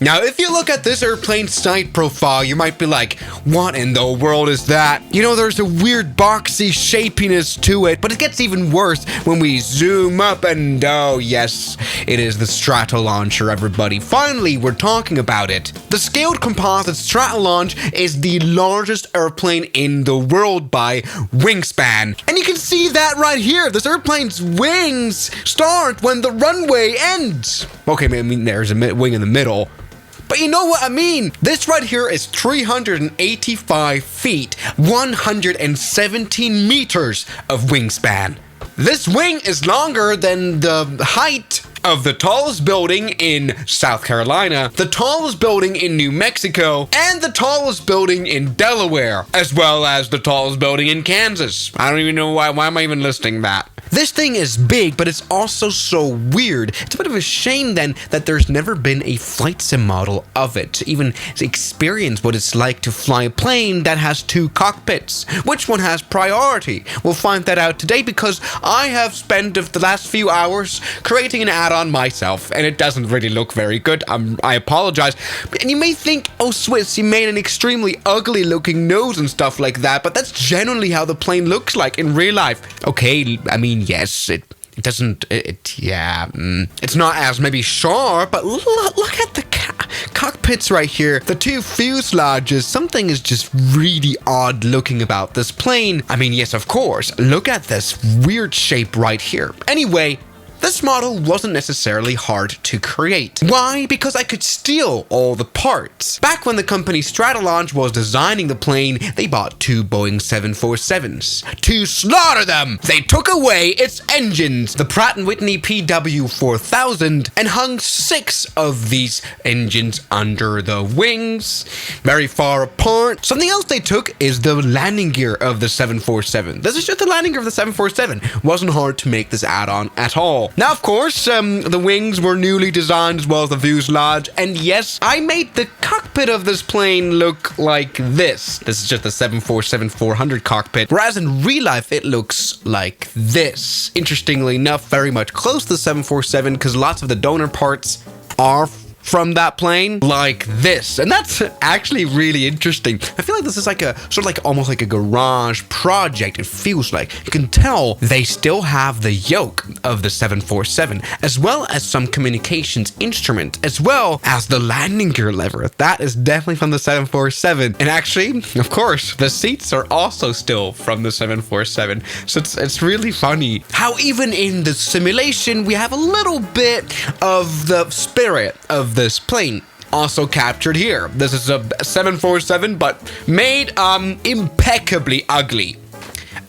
Now, if you look at this airplane's side profile, you might be like, what in the world is that? You know, there's a weird boxy shapiness to it, but it gets even worse when we zoom up and oh yes, it is the Stratolauncher, everybody. Finally, we're talking about it. The scaled composite Stratolaunch is the largest airplane in the world by wingspan. And you can see that right here. This airplane's wings start when the runway ends. Okay, I mean, there's a wing in the middle. But you know what I mean? This right here is 385 feet, 117 meters of wingspan. This wing is longer than the height of the tallest building in South Carolina, the tallest building in New Mexico, and the tallest building in Delaware, as well as the tallest building in Kansas. I don't even know why am I even listing that? This thing is big, but it's also so weird. It's a bit of a shame then that there's never been a flight sim model of it to even experience what it's like to fly a plane that has two cockpits. Which one has priority? We'll find that out today because I have spent the last few hours creating an add-on myself, and it doesn't really look very good. I apologize. And you may think, oh Swiss, you made an extremely ugly looking nose and stuff like that, but that's generally how the plane looks like in real life. Okay, I mean, yes, it doesn't, it's not as maybe sharp, but look at the cockpits right here. The two fuselages, something is just really odd looking about this plane. I mean, yes, of course, look at this weird shape right here. Anyway, this model wasn't necessarily hard to create. Why? Because I could steal all the parts. Back when the company Stratolaunch was designing the plane, they bought two Boeing 747s. To slaughter them, they took away its engines, the Pratt & Whitney PW4000, and hung 6 of these engines under the wings, very far apart. Something else they took is the landing gear of the 747. This is just the landing gear of the 747. Wasn't hard to make this add-on at all. Now, of course, the wings were newly designed as well as the fuselage, and yes, I made the cockpit of this plane look like this. This is just the 747-400 cockpit, whereas in real life, it looks like this. Interestingly enough, very much close to the 747 because lots of the donor parts are from that plane like this, and that's actually really interesting. I feel like this is like a sort of like almost like a garage project. It feels like you can tell they still have the yoke of the 747 as well as some communications instrument as well as the landing gear lever. That is definitely from the 747, and actually, of course, the seats are also still from the 747. So it's really funny how even in the simulation we have a little bit of the spirit of this plane also captured here. This is a 747 but made impeccably ugly.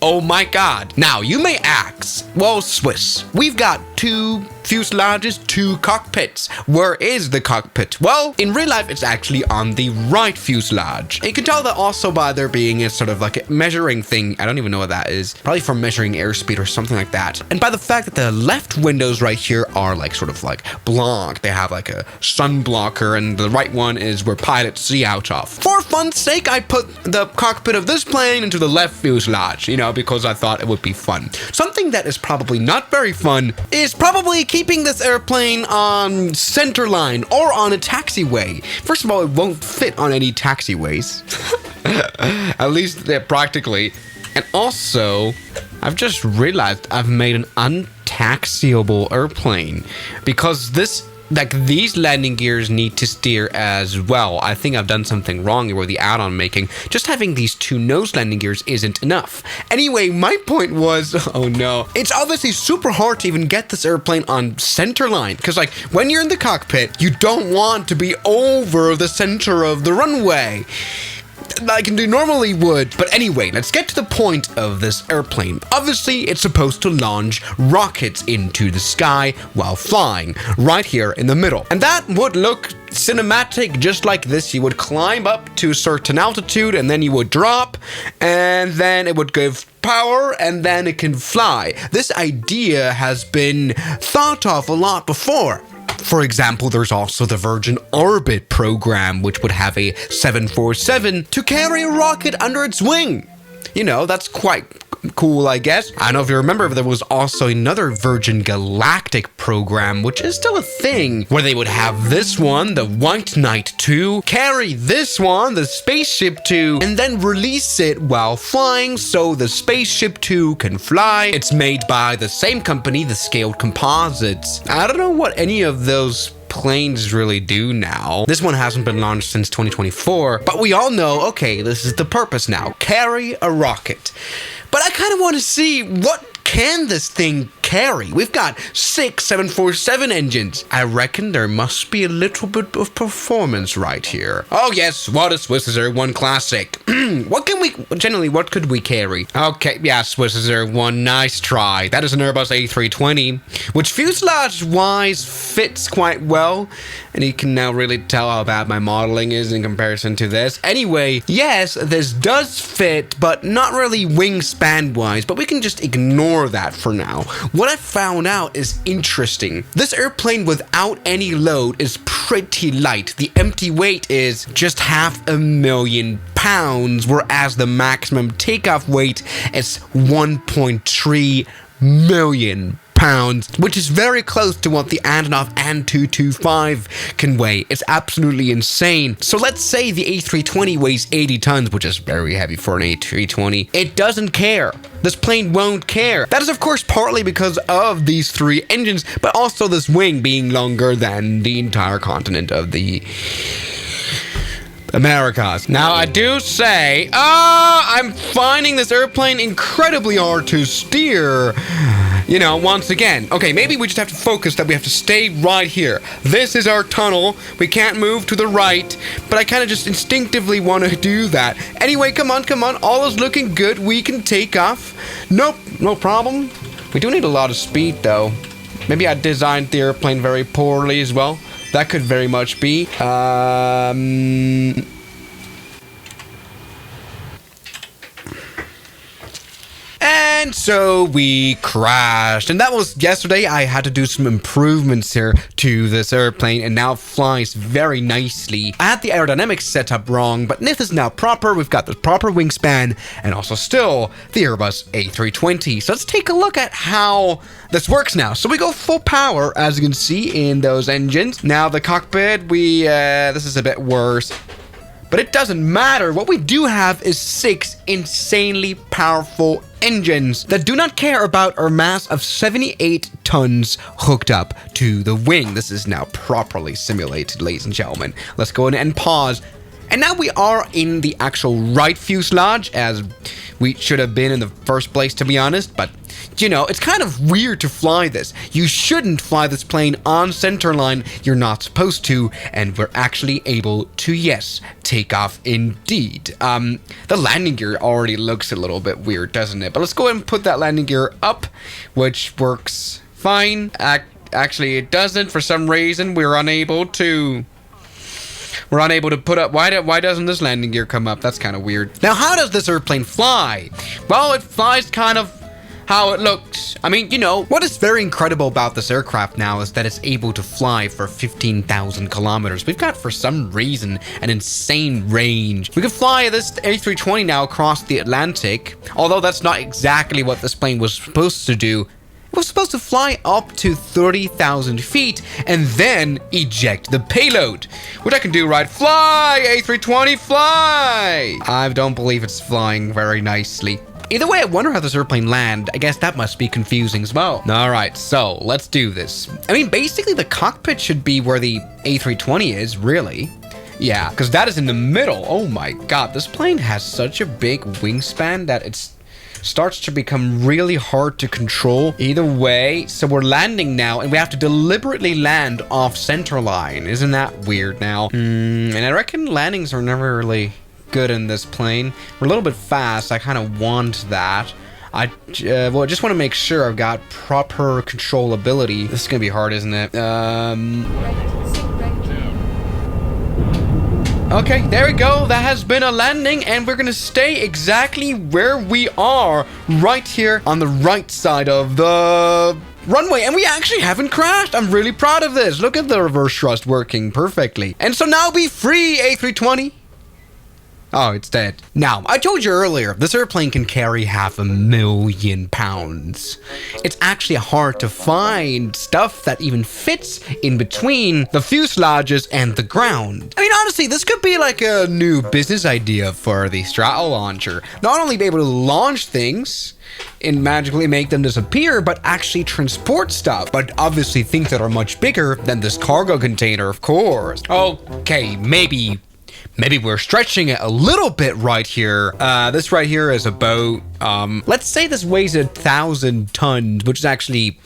Oh my god. Now you may ask, well Swiss, we've got two fuselages, two cockpits. Where is the cockpit? Well, in real life, it's actually on the right fuselage. And you can tell that also by there being a sort of like a measuring thing. I don't even know what that is. Probably for measuring airspeed or something like that. And by the fact that the left windows right here are like sort of like blocked. They have like a sun blocker, and the right one is where pilots see out of. For fun's sake, I put the cockpit of this plane into the left fuselage, you know, because I thought it would be fun. Something that is probably not very fun is probably keeping this airplane on center line or on a taxiway. First of all, it won't fit on any taxiways. At least practically. And also, I've just realized I've made an untaxiable airplane because these landing gears need to steer as well. I think I've done something wrong here with the add-on making. Just having these two nose landing gears isn't enough. Anyway, my point was, oh no, it's obviously super hard to even get this airplane on center line because like when you're in the cockpit, you don't want to be over the center of the runway like you normally would. But anyway, let's get to the point of this airplane. Obviously, it's supposed to launch rockets into the sky while flying right here in the middle. And that would look cinematic just like this. You would climb up to a certain altitude and then you would drop and then it would give power and then it can fly. This idea has been thought of a lot before. For example, there's also the Virgin Orbit program, which would have a 747 to carry a rocket under its wing. You know, that's quite cool, I guess. I don't know if you remember, but there was also another Virgin Galactic program, which is still a thing, where they would have this one, the White Knight 2, carry this one, the Spaceship 2, and then release it while flying so the Spaceship 2 can fly. It's made by the same company, the Scaled Composites. I don't know what any of those planes really do now. This one hasn't been launched since 2024, but we all know, okay, this is the purpose now. Carry a rocket. But I kind of want to see, what can this thing carry? We've got 6 747 engines. I reckon there must be a little bit of performance right here. Oh yes, what a Swiss Air 1 classic. What could we carry? Okay, yeah, Swiss Air 1, nice try. That is an Airbus A320, which fuselage-wise fits quite well, and you can now really tell how bad my modeling is in comparison to this. Anyway, yes, this does fit, but not really wingspan-wise, but we can just ignore that for now. What I found out is interesting. This airplane without any load is pretty light. The empty weight is just 500,000 pounds, whereas the maximum takeoff weight is 1.3 million pounds, which is very close to what the Antonov An-225 can weigh. It's absolutely insane. So let's say the A320 weighs 80 tons, which is very heavy for an A320. It doesn't care. This plane won't care. That is, of course, partly because of these 3 engines, but also this wing being longer than the entire continent of the Americas. Now, I do say, I'm finding this airplane incredibly hard to steer. You know, once again. Okay, maybe we just have to focus that we have to stay right here. This is our tunnel. We can't move to the right, but I kind of just instinctively want to do that. Anyway, come on. All is looking good. We can take off. Nope, no problem. We do need a lot of speed, though. Maybe I designed the airplane very poorly as well. That could very much be. And so we crashed, and that was yesterday. I had to do some improvements here to this airplane, and now it flies very nicely. I had the aerodynamics set up wrong, but this is now proper. We've got the proper wingspan, and also still the Airbus A320. So let's take a look at how this works now. So we go full power, as you can see in those engines. Now the cockpit, this is a bit worse. But it doesn't matter. What we do have is 6 insanely powerful engines that do not care about our mass of 78 tons hooked up to the wing. This is now properly simulated, ladies and gentlemen. Let's go in and pause. And now we are in the actual right fuselage, as we should have been in the first place, to be honest. But, you know, it's kind of weird to fly this. You shouldn't fly this plane on centerline. You're not supposed to. And we're actually able to, yes, take off indeed. The landing gear already looks a little bit weird, doesn't it? But let's go ahead and put that landing gear up, which works fine. Actually, it doesn't. For some reason, we're unable to put up. Why doesn't this landing gear come up? That's kind of weird. Now, how does this airplane fly? Well, it flies kind of how it looks. I mean, you know, what is very incredible about this aircraft now is that it's able to fly for 15,000 kilometers. We've got, for some reason, an insane range. We can fly this A320 now across the Atlantic, although that's not exactly what this plane was supposed to do. It was supposed to fly up to 30,000 feet and then eject the payload, which I can do right. Fly, A320, fly! I don't believe it's flying very nicely. Either way, I wonder how this airplane landed. I guess that must be confusing as well. All right, so let's do this. I mean, basically the cockpit should be where the A320 is, really. Yeah, because that is in the middle. Oh my God, this plane has such a big wingspan that it starts to become really hard to control. Either way, so we're landing now, and we have to deliberately land off centerline. Isn't that weird now? And I reckon landings are never really good in this plane. We're a little bit fast. I kind of want that. I just want to make sure I've got proper controllability. This is gonna be hard, isn't it? Okay, there we go. That has been a landing, and we're gonna stay exactly where we are, right here on the right side of the runway, and we actually haven't crashed. I'm really proud of this. Look at the reverse thrust working perfectly. And so now be free, A320. Oh, it's dead. Now, I told you earlier, this airplane can carry 500,000 pounds. It's actually hard to find stuff that even fits in between the fuselages and the ground. I mean, honestly, this could be like a new business idea for the Stratolauncher. Not only be able to launch things and magically make them disappear, but actually transport stuff. But obviously things that are much bigger than this cargo container, of course. Okay, maybe we're stretching it a little bit right here. This right here is about, let's say this weighs 1,000 tons, which is actually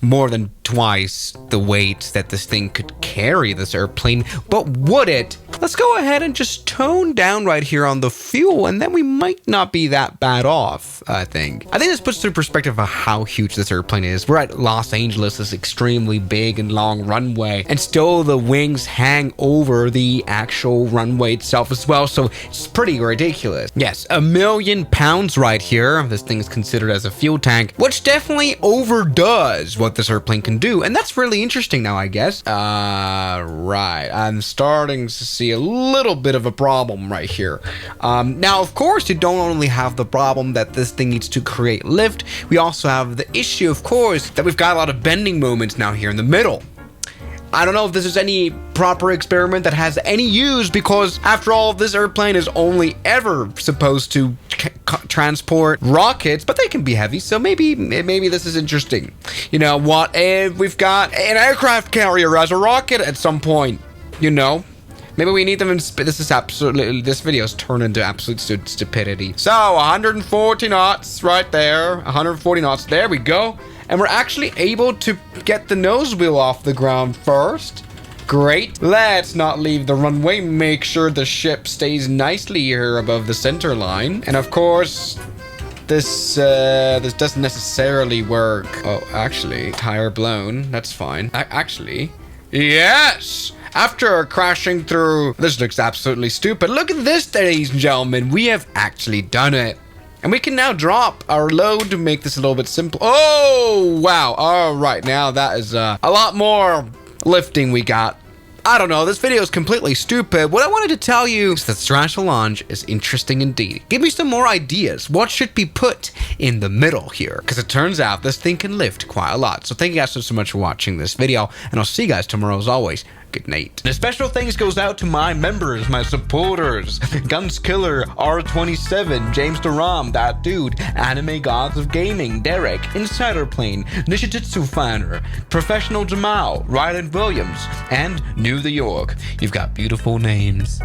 more than twice the weight that this thing could carry, this airplane. But would it? Let's go ahead and just tone down right here on the fuel, and then we might not be that bad off, I think. I think this puts into perspective of how huge this airplane is. We're at Los Angeles, this extremely big and long runway, and still the wings hang over the actual runway itself as well, so it's pretty ridiculous. Yes, 1,000,000 pounds right here. This thing is considered as a fuel tank, which definitely overdoes what this airplane can do, and that's really interesting now, I guess. Right, I'm starting to see a little bit of a problem right here. Now, of course, you don't only have the problem that this thing needs to create lift, we also have the issue, of course, that we've got a lot of bending moments now here in the middle. I don't know if this is any proper experiment that has any use, because after all, this airplane is only ever supposed to transport rockets, but they can be heavy, so maybe this is interesting. You know what, if we've got an aircraft carrier as a rocket at some point, you know? Maybe we need them in this video's turned into absolute stupidity. So 140 knots right there, 140 knots, there we go. And we're actually able to get the nose wheel off the ground first. Great. Let's not leave the runway. Make sure the ship stays nicely here above the center line. And of course, this doesn't necessarily work. Oh, actually, tire blown. That's fine. Actually, yes. After crashing through, this looks absolutely stupid. Look at this, ladies and gentlemen. We have actually done it. And we can now drop our load to make this a little bit simple. Oh, wow. All right. Now that is a lot more lifting we got. I don't know. This video is completely stupid. What I wanted to tell you is that Stratolaunch is interesting indeed. Give me some more ideas. What should be put in the middle here? Because it turns out this thing can lift quite a lot. So thank you guys so much for watching this video. And I'll see you guys tomorrow as always. Good night. And a special thanks goes out to my members, my supporters, Guns Killer, R27, James Duram, That Dude, Anime Gods of Gaming, Derek, Insider Plane, Nishijutsu Fanner, Professional Jamal, Ryland Williams, and New the York. You've got beautiful names.